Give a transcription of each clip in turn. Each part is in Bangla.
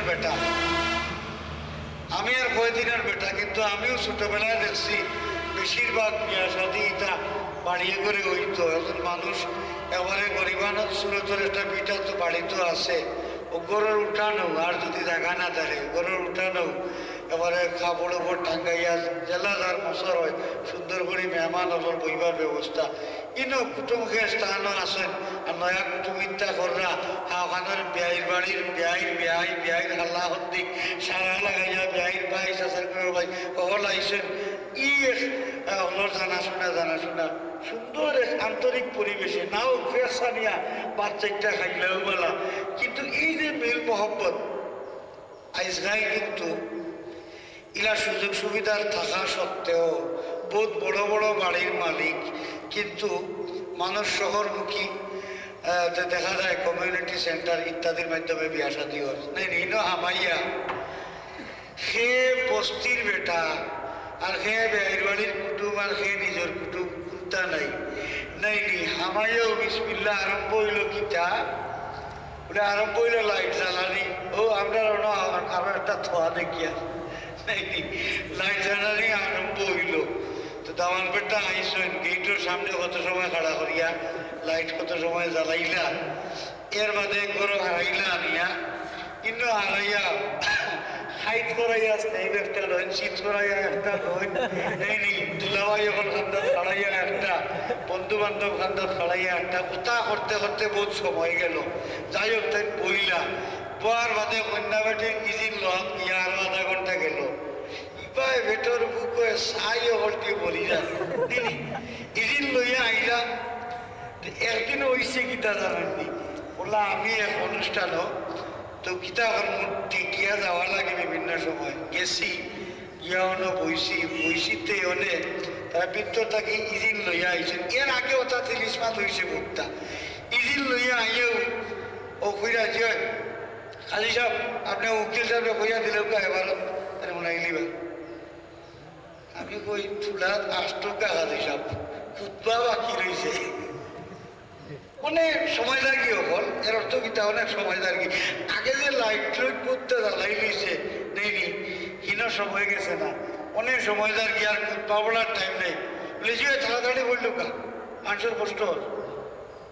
বেটা, আমি আর কয়দিনের বেটা, কিন্তু আমিও ছোটবেলায় দেখছি বেশিরভাগ বিয়া শাদী এটা বাড়িয়ে করে হইতো। এখন মানুষ এবারে গরিবানত সুরতের একটা পিঠা তো বাড়িতে আছে, ও গরুর উঠানো, আর যদি দেখা না থাকে গরুর উঠানো এবারে কাপড় উপর টাঙ্গাইয়া জেলাদার মশর হয়, সুন্দর করে মেহমান ওপর বইবার ব্যবস্থা। ইনো কুটুমকে স্থানও আছেন, আর নয়া কুটুম ইত্যা কররা ওখানের বিয়াইর বাড়ির বিয়াইর হাল্লা হদ্দিক সারা লাগাইয়া বিয়াইর ভাই চাচার করে ভাই কখন আইসেন। হলোর জানাশোনা সুন্দর এক আন্তরিক পরিবেশে নাও ফেসা নিয়া বাচ্চাটা খাইলেও বলা। কিন্তু এই যে মিল মহব্বত আইসগাই কিন্তু ইলা সুযোগ সুবিধার থাকা সত্ত্বেও বহুত বড় বড় বাড়ির মালিক, কিন্তু মানুষ শহরমুখী দেখা যায় কমিউনিটি সেন্টার ইত্যাদির মাধ্যমে বিয়া শাদী হয় নাই নিনো হামাইয়া সে বস্তির বেটা আর সে বেয়ের বাড়ির কুটুম আর সে নিজের কুটুম কোনটা নাই নি হামাইয়াও বিসমিল্লাহ আরম্ভ হইল কিতা বলে আরম্ভ হইল লাইট জ্বালানি। ও আমরা আরো একটা থোয়া দেখিয়া লাইট জ্বালানি আরম্ভ হইল। তো দামান পেটটা আইসেন গেটের সামনে কত সময় খাড়া করিয়া লাইট কত সময় জ্বালাইলা, এর বাদে গরু হারাইলা আনিয়া কিন্তু হারাইয়া হাইট করাইয়া স্নেহ একটা লইন, শীত করাইয়া একটা লইন, নেই দুলাভাই যখন খান্দাত খাড়াইয়া একটা, বন্ধু বান্ধব খান্দাত খাড়াইয়া একটা, কোথা করতে করতে বহুত সময় গেল। যাই হোক তাই বইলা পোয়ার বাদে কন্যা বেটির ইজিন লন ইয়া আরো আধা ঘন্টা গেল। ইবাই ভেটর বুকে সাই হলটি বলি যান ইজিন লইয়া আইলাম। একদিন হইছে গীতা জানাননি বললা আমি এক অনুষ্ঠানও তো গীতা টিকিয়া যাওয়া লাগে বিভিন্ন সময় গেছি, ইয়া অনো বইসিতে অনেক তারা ভিতর তাকে ইজিন লইয়া আইছেন। এর আগে ওটা 30 মাস হয়েছে ভোক্তা ইজিন লইয়া আইয়েও ও কইরা যে খালি সাহেব আপনি উকিল সাহেব কইয়া দিলেও এবার তাহলে মনে আইলিবা। আমি কই চুলাত 8 টাকা খালি সাহেব খুতবা বাকি রয়েছে, অনেক সময় লাগি হল। এর অর্থ কিতা অনেক সময় লাগি। আগে যে লাইট করতে জ্বালাই লইছে নেই হিনো সময় গেছে না, অনেক সময় লাগি আর খুতবা বলার টাইম নেই। বলে যে তাড়াতাড়ি বলল কা মানুষের কষ্ট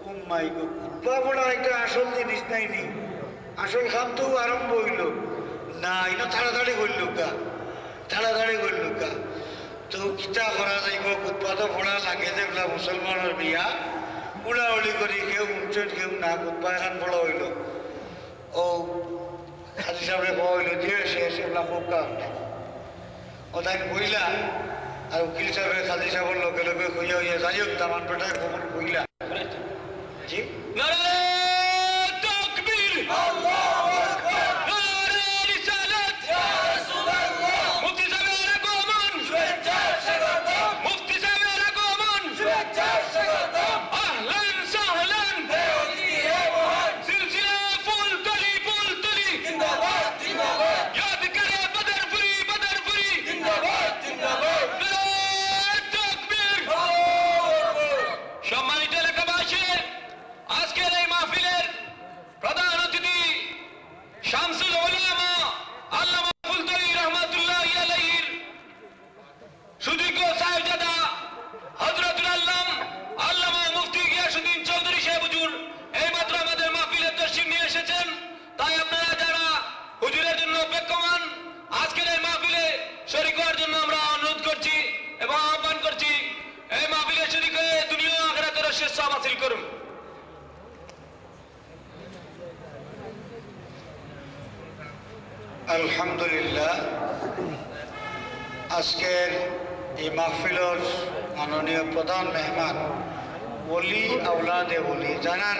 ও মাই গো, খুতবা বলা একটা আসল জিনিস নাই নি, আসল খাম তো আরম্ভ হইল না, ইনো তাড়াতাড়ি করল কা তো কিতা করা যাইব। খুতবা তো পড়া লাগে যেগুলা মুসলমানের বিয়া উড়াউড়ি করি, কেউ উঠছেন কেউ না, খুতবা এখন বড় হইল। ও খালি সামনে বড় হইল যে সেগুলা পোকা ও তাই বইলা আর উকিল সাহেবের খালি সাহেবের লোকে লোকে খুঁজে হইয়া যাই হোক তামান পেটায় খবর কইলা জি আলহামদুলিল্লাহ। আজকের এই মাহফিলের মাননীয় প্রধান মেহমান ওলি আওলাদে ওলি জানান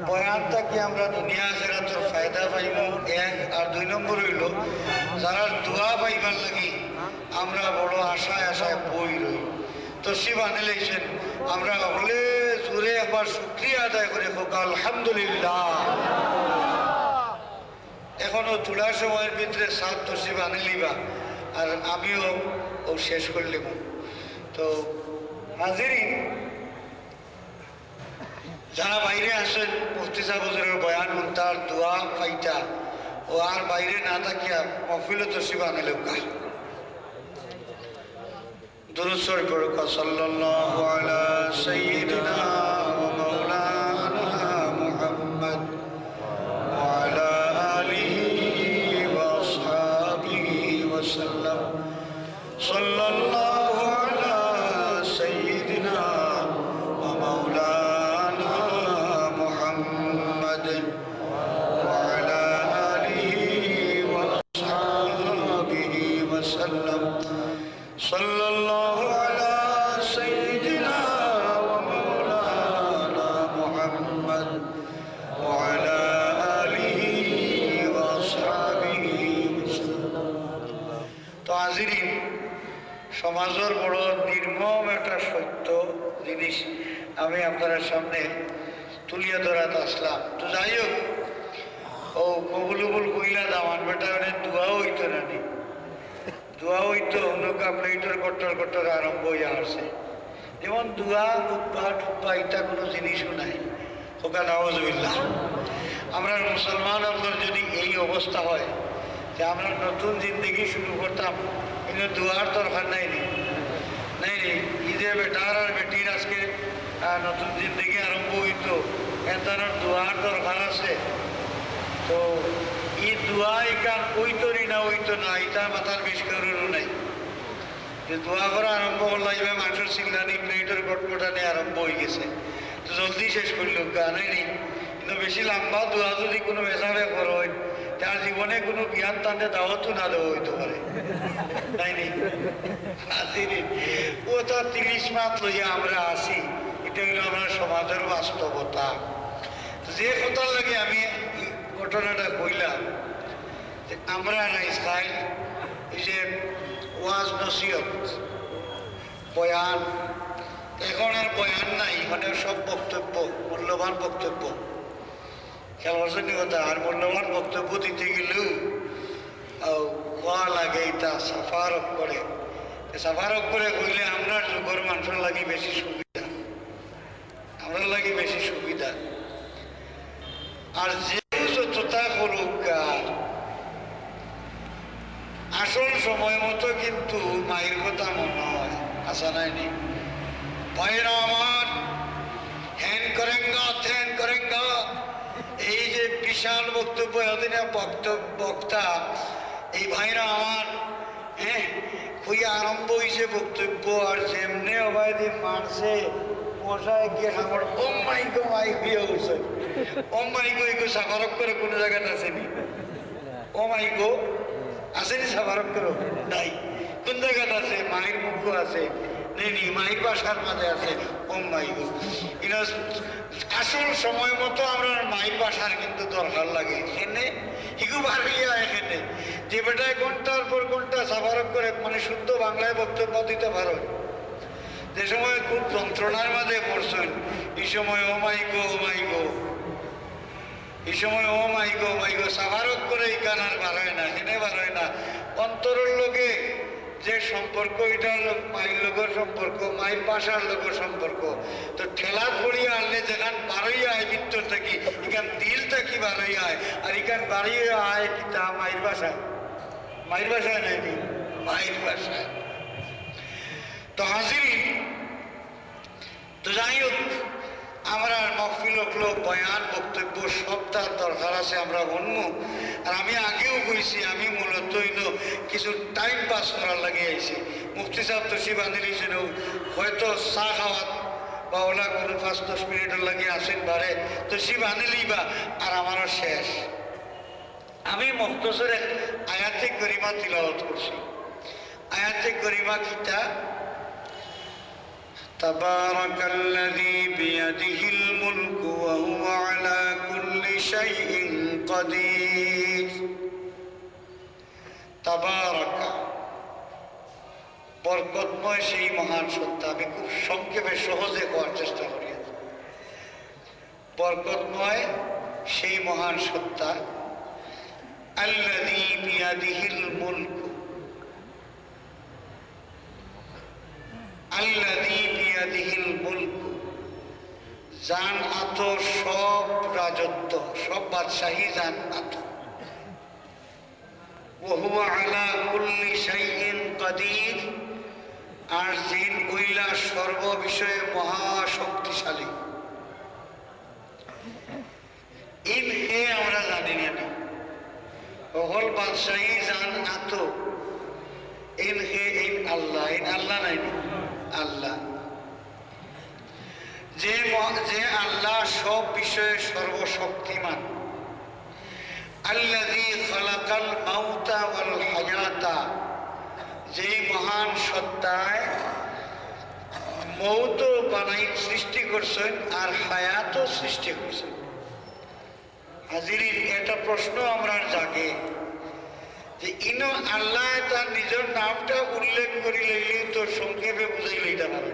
বয়ানটা কি আমরা দুনিয়া আখিরাতের ফায়দা পাইব এক, আর 2 নম্বর হইল যারা দোয়া পাইবার লাগি আমরা বড় আশায় বই রই। তো শিব আনিলেছেন আমরা হলে জোরে একবার শুকরিয়া আদায় করে হোক আলহামদুলিল্লাহ। এখনো তোলার সময়ের ভিতরে 7 তসিব আনিলিবা আর আমিও ও শেষ করলিম। তো হাজিরিন যারা বাইরে আসেন মুফতি সাহেব হুজুরের বয়ান তার দোয়া ফাইটা ও আর বাইরে না থাকিয়া মহফিলে তশরিফ আনিল দুরূদ শরীফ পড়ুক সাল্লাল্লাহু আলা সাইয়্যিদিনা ওয়া মাওলানা মুহাম্মদ ওয়া আলা আলিহি ওয়া আসহাবিহি ওয়া সাল্লাম সাল্লাল্লাহু আলা সাইয়্যিদিনা ওয়া মাওলানা মুহাম্মদ ওয়া আলা আলিহি ওয়া আসহাবিহি ওয়া সাল্লাম সাল্লাল্লাহু আলা সাইয়্যিদিনা ওয়া মাওলানা মুহাম্মদ ওয়া আলা আলিহি ওয়া আসহাবিহি তো হাজিরিন সমাজের বড় নির্মম একটা সত্য জিনিস আমি আপনাদের সামনে তুলিয়া ধরাতে আসলাম তো যাই হোক ও কবুল কইলা দামান বেটা দোয়াও হইতো না নি দোয়া হইতো অনুকা প্লেটের কট্টর আরম্ভ হইয়া আসছে যেমন দোয়া টুপ্পা এটা কোনো জিনিসও নাই হোকা নাউজুবিল্লাহ আমরা মুসলমান আপনার যদি এই অবস্থা হয় যে আমরা নতুন জিন্দগি শুরু করতাম কিন্তু দোয়ার দরকার নাই নি ঈদে বেটার আর বেটির আজকে নতুন জিন্দগি আরম্ভ হইতো এটার দোয়ার দরকার আছে তো এই দোয়া এখান ওইতরি না ওইতো না এটা মাথার বেশ কারোরও নাই যে দোয়া করা আরম্ভ করলো এবার মানুষের সিংলানি প্লেটের গটগটানি আরম্ভ হয়ে গেছে তো জলদি শেষ করলো গানে নেই কিন্তু বেশি লম্বা দোয়া যদি কোনো বেসাবে করো হয় তার জীবনে কোনো জ্ঞান তাদের দাওয়াতও না দেওয়া হইতে পারে তাই নি ও তার 30 মাস লইয়া আমরা আসি এটা হলো আমরা সমাজের বাস্তবতা যে কথার লাগে আমি ঘটনাটা কইলাম যে আমরা ইসরায়েল এই যে ওয়াজ নসিহত বয়ান এখন আর বয়ান নাই মানে সব বক্তব্য মূল্যবান বক্তব্য খেলার কথা আর মূল্যবান বক্তব্য দিতে গেলেও কোয়া লাগে এটা সাফারক করে কইলে আমরা যুগের মানুষের লাগে বেশি সুবিধা আমরা লাগে বেশি সুবিধা আর যে যতটা করুক আসল সময় মতো কিন্তু মায়ের কথা মনে হয় আসা নাই নি ভাইরা আমার হ্যান করেঙ্গা এই যে বিশাল বক্তব্য এতদিনে বক্তা এই ভাইরা আমার হ্যাঁ খুবই আরম্ভ হয়েছে বক্তব্য আর যেমনি অবাই দিন মারছে মশায় গিয়ে আমার ও মাইকো মাইক দিয়ে উঠছে ও মাইকো ইকো সাফারক করে কোনো জায়গাতে আসেনি ও মাইকো আসেনি সাফারক করে নাই কোন জায়গাতে আছে মায়ের মুখও আছে নেই মায়ের বাসার মাঝে আছে ও মাইকো ইনা আসল সময় মতো আমরা মায়ের বাসার কিন্তু দরকার লাগে এখানে ইগু ভাবিয়া এখানে যে বেটায় ঘন্টার পর ঘন্টা সাফারক করে মানে শুদ্ধ বাংলায় বক্তব্য দিতে পারো যে সময় খুব যন্ত্রণার মাঝে পড়ছেন এই সময় ও মাইগো এই সময় ও মাইগো সাফারক করে এই কান আর বার হয় না এখানে বার হয় না অন্তরের লোকে যে সম্পর্ক এটার মায়ের লোকের সম্পর্ক মায়ের বাসার লোকের সম্পর্ক তো ঠেলা পড়িয়ে আনলে যেখান বারোই আয় ভিতর থাকি এখান দিল থাকি বারোই আয় আর এখান বাড়িয়ে আয় কি তা মায়ের বাসায় নাইনি মায়ের বাসায় তো হাজিরিন তো যাই হোক আমরা মহফিল লোক বয়ান বক্তব্য সব তার দরকার আছে আমরা উন্মুখ আর আমি আগেও কইছি আমি মূলত কিছু টাইম পাস করার লাগে আইছি মুফতি সাহেব তশরিফ আনিয়েছেন হয়তো চা খাওয়াত বা ওলা কোনো 5-10 মিনিটের লাগে আসেন বারে তশরিফ আনিলেই বা আর আমারও শেষ আমি মুখতসর আয়াতে করিমা তিলাওয়াত করছি আয়াতে করিমা কিতা تبارك الذي بيده الملك وهو على كل شيء قدير تبارك বরকতময় সেই মহান সত্তা আমি খুব সংক্ষেপে সহজে করার চেষ্টা করি বরকতময় সেই মহান সত্তা আল্লাযী বিয়াদিহিল মুলক আল্লাযী বিয়াদিহিল মুলক জান আত সব রাজত্ব সব বাদশাহী জান আত হুয়া আলা কুল্লি শাইইন কাদির, আর জিন উইলা সর্ব বিষয়ে মহাশক্তিশালী। ইন হে আমরা জানি না, অহল বাদশাহী জান আত ইন হে ইন আল্লাহ, ইন আল্লাহ নাই আল্লাহ, যে আল্লাহ সব বিষয়ে সর্বশক্তিমান। আল্লাযী খালাকাল মাউতা ওয়াল হায়াতা, যেই মহান সত্তায় মৌত বানাই সৃষ্টি করছেন আর হায়াতও সৃষ্টি করছেন। হাজিরিন, এটা প্রশ্ন আমরা জাগে যে ইনো আল্লাহ তার নিজের নামটা উল্লেখ করি লইলেই তো সংক্ষেপে বুঝাই লইতে পারে।